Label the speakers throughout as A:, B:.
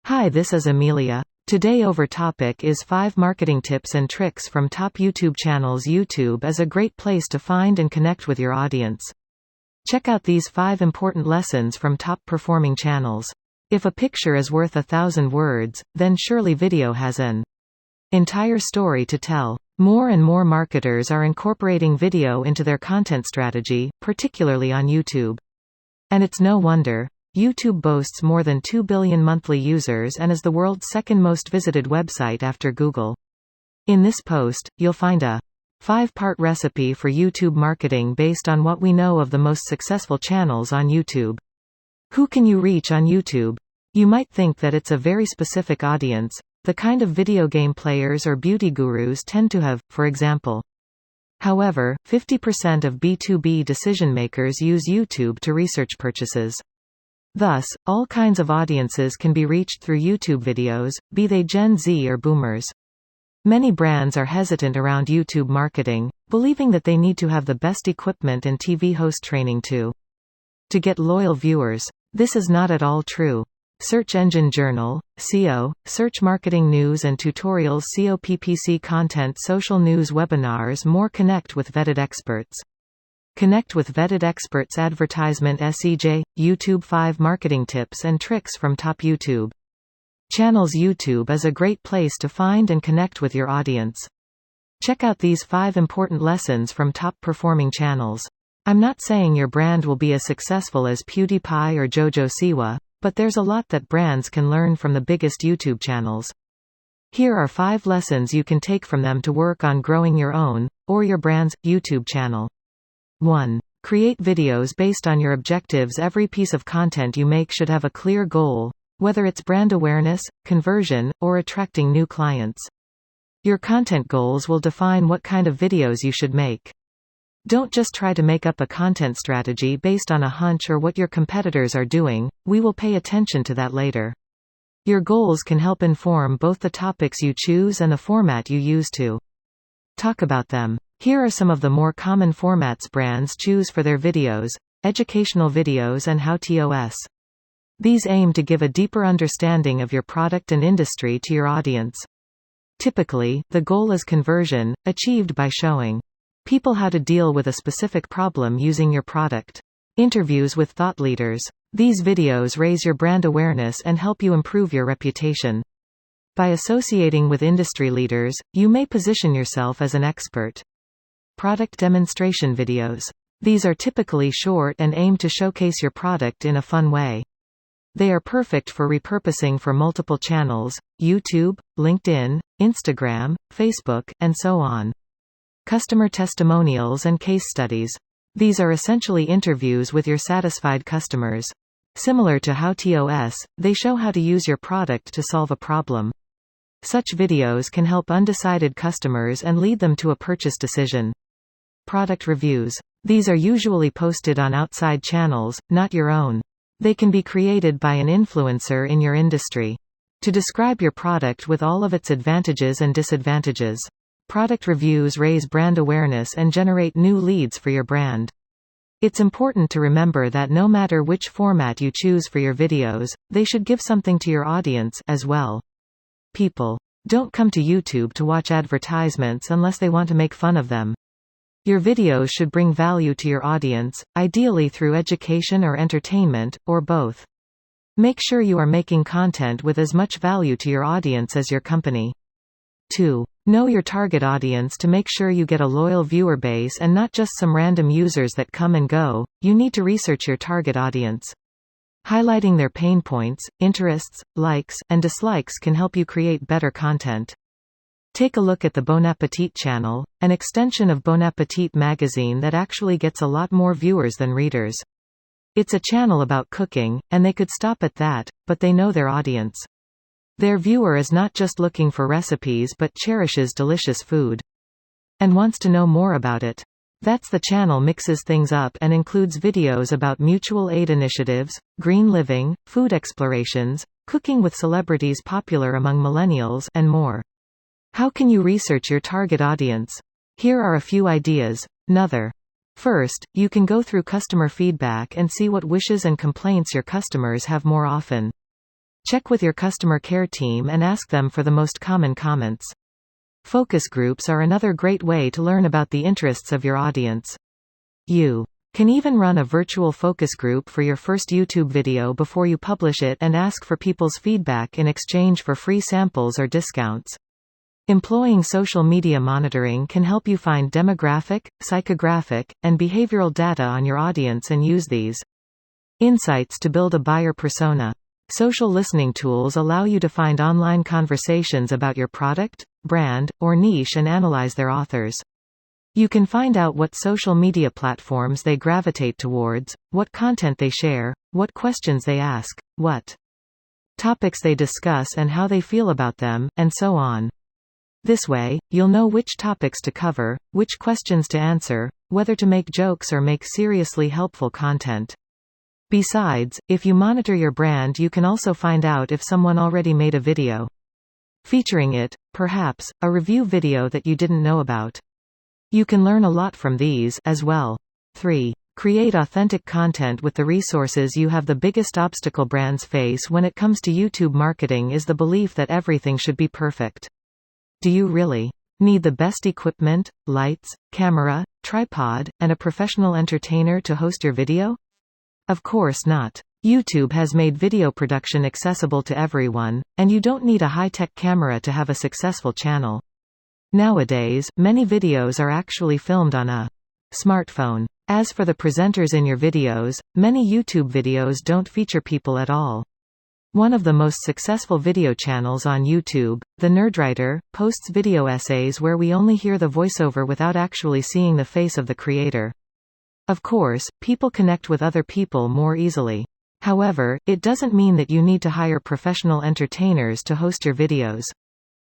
A: Hi, this is Amelia. Today our topic is 5 marketing tips and tricks from top YouTube channels. YouTube is a great place to find and connect with your audience. Check out these 5 important lessons from top performing channels. If a picture is worth 1,000 words, then surely video has an entire story to tell. More and more marketers are incorporating video into their content strategy, particularly on YouTube. And it's no wonder. YouTube boasts more than 2 billion monthly users and is the world's second most visited website after Google. In this post, you'll find a 5-part recipe for YouTube marketing based on what we know of the most successful channels on YouTube. Who can you reach on YouTube? You might think that it's a very specific audience, the kind of video game players or beauty gurus tend to have, for example. However, 50% of B2B decision-makers use YouTube to research purchases. Thus, all kinds of audiences can be reached through YouTube videos, be they Gen Z or boomers. Many brands are hesitant around YouTube marketing, believing that they need to have the best equipment and TV host training to get loyal viewers. This is not at all true. Search Engine Journal, SEO, Search Marketing News and Tutorials, SEO, PPC content, social news, webinars, more. Connect with vetted experts. Connect with vetted experts. Advertisement SEJ, YouTube 5 marketing tips and tricks from top YouTube channels. YouTube is a great place to find and connect with your audience. Check out these 5 important lessons from top performing channels. I'm not saying your brand will be as successful as PewDiePie or Jojo Siwa, but there's a lot that brands can learn from the biggest YouTube channels. Here are 5 lessons you can take from them to work on growing your own, or your brand's, YouTube channel. 1. Create videos based on your objectives. Every piece of content you make should have a clear goal, whether it's brand awareness, conversion, or attracting new clients. Your content goals will define what kind of videos you should make. Don't just try to make up a content strategy based on a hunch or what your competitors are doing. We will pay attention to that later. Your goals can help inform both the topics you choose and the format you use to talk about them. Here are some of the more common formats brands choose for their videos: educational videos and how-tos. These aim to give a deeper understanding of your product and industry to your audience. Typically, the goal is conversion, achieved by showing people how to deal with a specific problem using your product. Interviews with thought leaders. These videos raise your brand awareness and help you improve your reputation. By associating with industry leaders, you may position yourself as an expert. Product demonstration videos. These are typically short and aim to showcase your product in a fun way. They are perfect for repurposing for multiple channels: YouTube, LinkedIn, Instagram, Facebook, and so on. Customer testimonials and case studies. These are essentially interviews with your satisfied customers. Similar to how-tos, they show how to use your product to solve a problem. Such videos can help undecided customers and lead them to a purchase decision. Product reviews. These are usually posted on outside channels, not your own. They can be created by an influencer in your industry to describe your product with all of its advantages and disadvantages. Product reviews raise brand awareness and generate new leads for your brand. It's important to remember that no matter which format you choose for your videos, they should give something to your audience as well. People don't come to YouTube to watch advertisements unless they want to make fun of them. Your videos should bring value to your audience, ideally through education or entertainment, or both. Make sure you are making content with as much value to your audience as your company. 2. Know your target audience. To make sure you get a loyal viewer base and not just some random users that come and go, you need to research your target audience. Highlighting their pain points, interests, likes, and dislikes can help you create better content. Take a look at the Bon Appetit channel, an extension of Bon Appetit magazine that actually gets a lot more viewers than readers. It's a channel about cooking, and they could stop at that, but they know their audience. Their viewer is not just looking for recipes but cherishes delicious food and wants to know more about it. That's the channel mixes things up and includes videos about mutual aid initiatives, green living, food explorations, cooking with celebrities popular among millennials, and more. How can you research your target audience? Here are a few ideas. Another. First, you can go through customer feedback and see what wishes and complaints your customers have more often. Check with your customer care team and ask them for the most common comments. Focus groups are another great way to learn about the interests of your audience. You can even run a virtual focus group for your first YouTube video before you publish it and ask for people's feedback in exchange for free samples or discounts. Employing social media monitoring can help you find demographic, psychographic, and behavioral data on your audience and use these insights to build a buyer persona. Social listening tools allow you to find online conversations about your product, brand, or niche and analyze their authors. You can find out what social media platforms they gravitate towards, what content they share, what questions they ask, what topics they discuss and how they feel about them, and so on. This way, you'll know which topics to cover, which questions to answer, whether to make jokes or make seriously helpful content. Besides, if you monitor your brand, you can also find out if someone already made a video featuring it, perhaps, a review video that you didn't know about. You can learn a lot from these as well. 3. Create authentic content with the resources you have. The biggest obstacle brands face when it comes to YouTube marketing is the belief that everything should be perfect. Do you really need the best equipment, lights, camera, tripod, and a professional entertainer to host your video? Of course not. YouTube has made video production accessible to everyone, and you don't need a high-tech camera to have a successful channel. Nowadays, many videos are actually filmed on a smartphone. As for the presenters in your videos, many YouTube videos don't feature people at all. One of the most successful video channels on YouTube, The Nerdwriter, posts video essays where we only hear the voiceover without actually seeing the face of the creator. Of course, people connect with other people more easily. However, it doesn't mean that you need to hire professional entertainers to host your videos.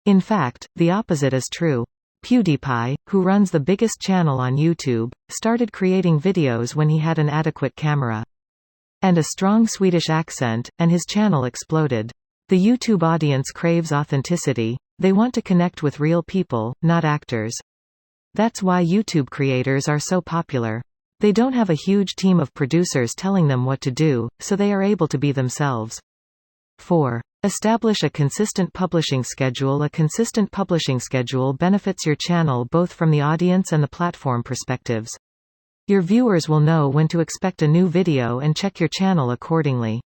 A: In fact, the opposite is true. PewDiePie, who runs the biggest channel on YouTube, started creating videos when he had an adequate camera and a strong Swedish accent, and his channel exploded. The YouTube audience craves authenticity. They want to connect with real people, not actors. That's why YouTube creators are so popular. They don't have a huge team of producers telling them what to do, so they are able to be themselves. 4. Establish a consistent publishing schedule. A consistent publishing schedule benefits your channel both from the audience and the platform perspectives. Your viewers will know when to expect a new video and check your channel accordingly.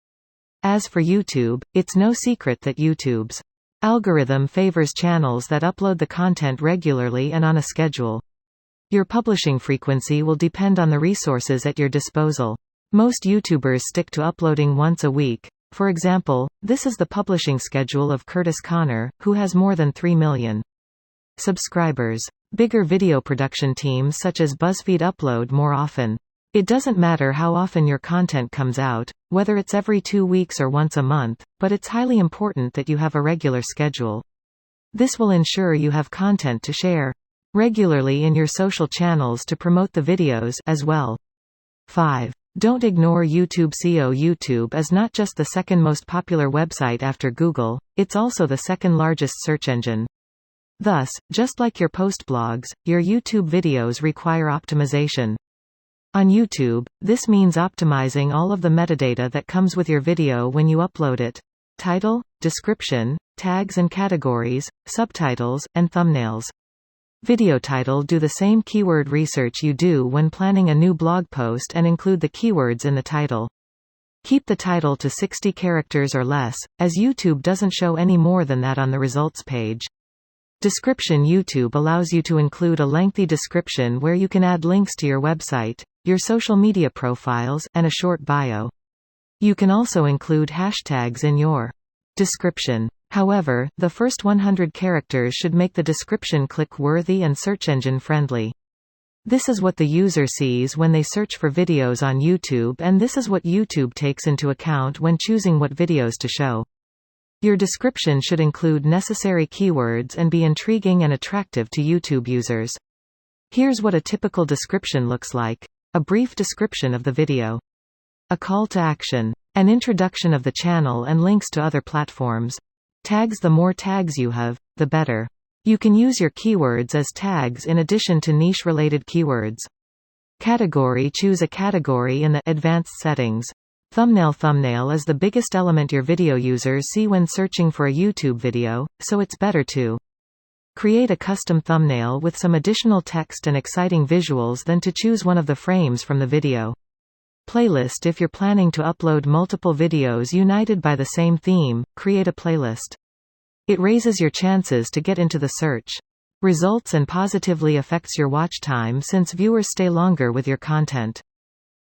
A: As for YouTube, it's no secret that YouTube's algorithm favors channels that upload the content regularly and on a schedule. Your publishing frequency will depend on the resources at your disposal. Most YouTubers stick to uploading once a week. For example, this is the publishing schedule of Curtis Connor, who has more than 3 million subscribers. Bigger video production teams such as BuzzFeed upload more often. It doesn't matter how often your content comes out, whether it's every 2 weeks or once a month, but it's highly important that you have a regular schedule. This will ensure you have content to share regularly in your social channels to promote the videos as well. 5. Don't ignore YouTube SEO. YouTube is not just the second most popular website after Google, it's also the second largest search engine. Thus, just like your post blogs, your YouTube videos require optimization. On YouTube, this means optimizing all of the metadata that comes with your video when you upload it: title, description, tags and categories, subtitles, and thumbnails. Video title: do the same keyword research you do when planning a new blog post and include the keywords in the title. Keep the title to 60 characters or less, as YouTube doesn't show any more than that on the results page. Description: YouTube allows you to include a lengthy description where you can add links to your website, your social media profiles, and a short bio. You can also include hashtags in your description. However, the first 100 characters should make the description click-worthy and search engine friendly. This is what the user sees when they search for videos on YouTube, and this is what YouTube takes into account when choosing what videos to show. Your description should include necessary keywords and be intriguing and attractive to YouTube users. Here's what a typical description looks like. A brief description of the video. A call to action. An introduction of the channel and links to other platforms. Tags: the more tags you have, the better. You can use your keywords as tags in addition to niche-related keywords. Category: choose a category in the advanced settings. Thumbnail is the biggest element your video users see when searching for a YouTube video, so it's better to create a custom thumbnail with some additional text and exciting visuals than to choose one of the frames from the video. Playlist. If you're planning to upload multiple videos united by the same theme, create a playlist. It raises your chances to get into the search results and positively affects your watch time since viewers stay longer with your content.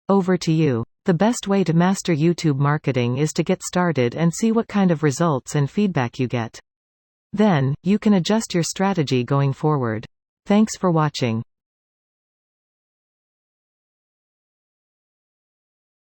A: Over to you. The best way to master YouTube marketing is to get started and see what kind of results and feedback you get. Then, you can adjust your strategy going forward. Thanks for watching.